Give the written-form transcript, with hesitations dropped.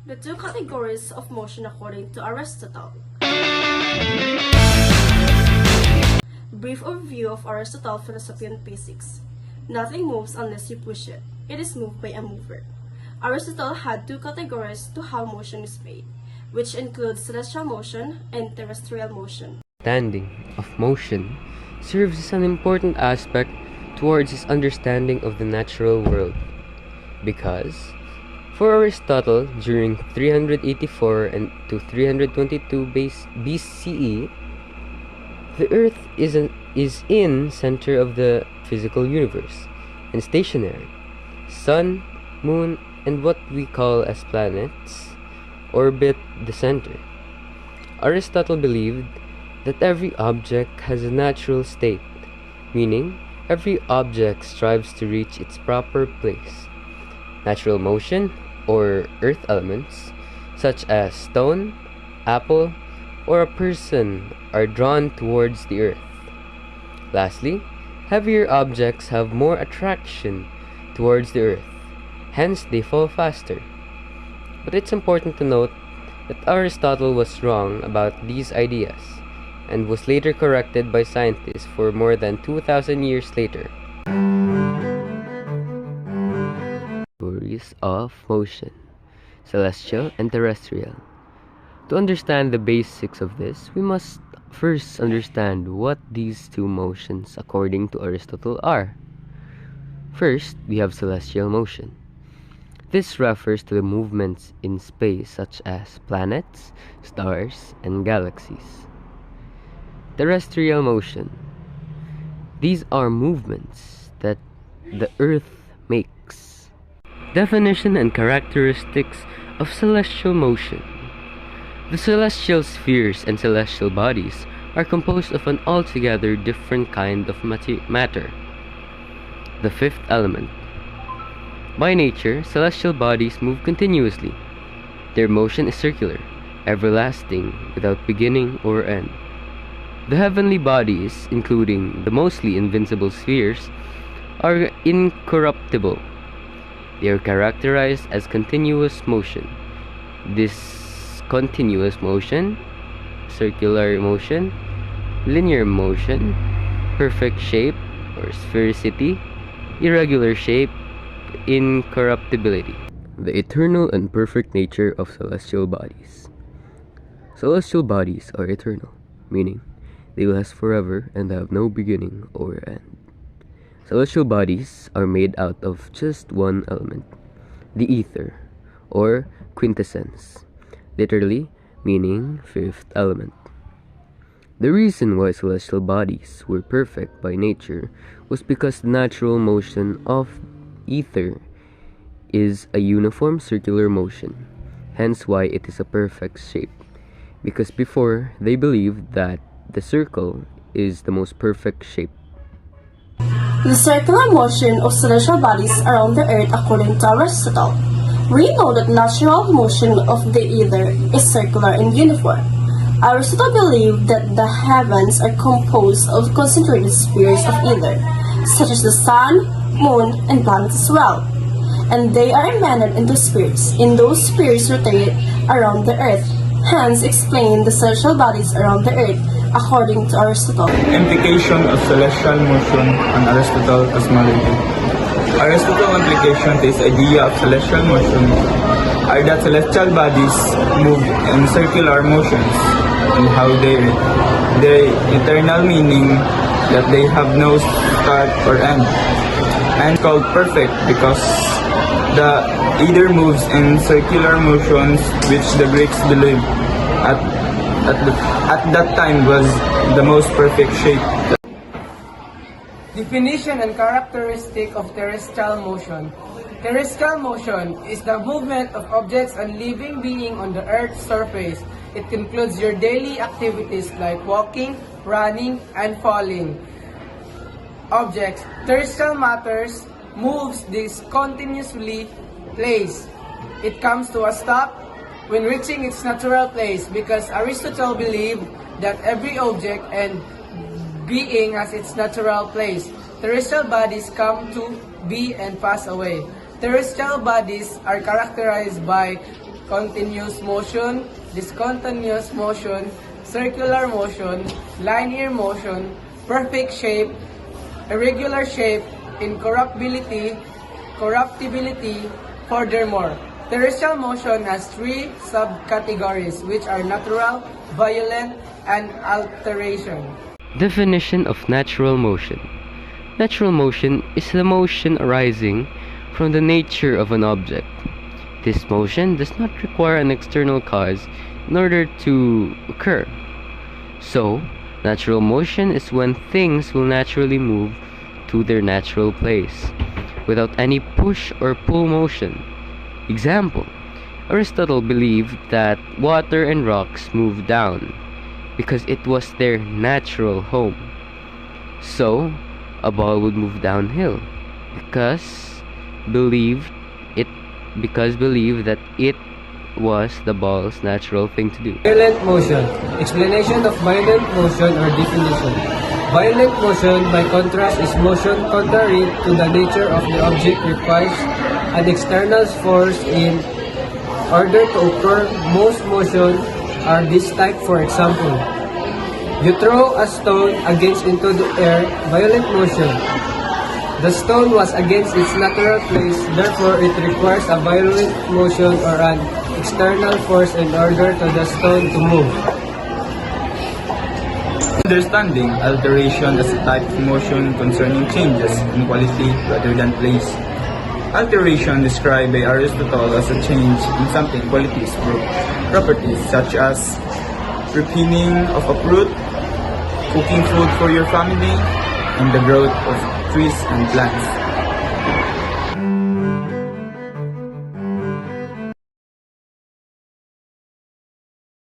The two categories of motion according to Aristotle. Brief overview of Aristotle's philosophy on physics. Nothing moves unless you push it. It is moved by a mover. Aristotle had two categories to how motion is made, which include celestial motion and terrestrial motion. Understanding of motion serves as an important aspect towards his understanding of the natural world, because for Aristotle, during 384 and to 322 BCE, the Earth is in center of the physical universe and stationary. Sun, moon, and what we call as planets orbit the center. Aristotle believed that every object has a natural state, meaning every object strives to reach its proper place. Natural motion, or earth elements, such as stone, apple, or a person, are drawn towards the earth. Lastly, heavier objects have more attraction towards the earth, hence they fall faster. But it's important to note that Aristotle was wrong about these ideas, and was later corrected by scientists for more than 2,000 years later. Theories of motion, celestial and terrestrial. To understand the basics of this, we must first understand what these two motions according to Aristotle are. First, we have celestial motion. This refers to the movements in space such as planets, stars, and galaxies. Terrestrial motion. These are movements that the Earth makes. Definition and characteristics of celestial motion. The celestial spheres and celestial bodies are composed of an altogether different kind of matter. The fifth element. By nature, celestial bodies move continuously. Their motion is circular, everlasting, without beginning or end. The heavenly bodies, including the mostly invincible spheres, are incorruptible. They are characterized as continuous motion. This continuous motion, circular motion, linear motion, perfect shape or sphericity, irregular shape, incorruptibility. The eternal and perfect nature of celestial bodies. Celestial bodies are eternal, meaning they last forever and have no beginning or end. Celestial bodies are made out of just one element, the ether, or quintessence, literally meaning fifth element. The reason why celestial bodies were perfect by nature was because the natural motion of ether is a uniform circular motion, hence why it is a perfect shape, because before they believed that the circle is the most perfect shape. The circular motion of celestial bodies around the Earth according to Aristotle. We know that natural motion of the ether is circular and uniform. Aristotle believed that the heavens are composed of concentrated spheres of ether, such as the sun, moon, and planets as well. And they are embedded into spheres, and those spheres rotate around the Earth, hence explain the celestial bodies around the Earth according to Aristotle. Implication of celestial motion on Aristotle cosmology. Aristotle's implication to his idea of celestial motion are that celestial bodies move in circular motions and how they eternal, meaning that they have no start or end, and called perfect because the either moves in circular motions, which the Greeks believed at that time was the most perfect shape. Definition and characteristic of terrestrial motion. Terrestrial motion is the movement of objects and living beings on the Earth's surface. It includes your daily activities like walking, running, and falling. Objects. Terrestrial matters moves discontinuously place. It comes to a stop when reaching its natural place, because Aristotle believed that every object and being has its natural place. Terrestrial bodies come to be and pass away. Terrestrial bodies are characterized by continuous motion, discontinuous motion, circular motion, linear motion, perfect shape, irregular shape, incorruptibility, corruptibility. Furthermore, terrestrial motion has three subcategories which are natural, violent, and alteration. Definition of natural motion. Natural motion is the motion arising from the nature of an object. This motion does not require an external cause in order to occur. So, natural motion is when things will naturally move to their natural place, without any push or pull motion. Example, Aristotle believed that water and rocks move down because it was their natural home. So, a ball would move downhill because believed that it was the ball's natural thing to do. Violent motion. Explanation of violent motion or definition. Violent motion, by contrast, is motion contrary to the nature of the object, requires an external force in order to occur. Most motion are this type. For example, you throw a stone into the air, violent motion. The stone was against its natural place, therefore it requires a violent motion or an external force in order for the stone to move. Understanding alteration as a type of motion concerning changes in quality rather than place. Alteration described by Aristotle as a change in something qualities or properties such as ripening of a fruit, cooking food for your family, and the growth of trees and plants.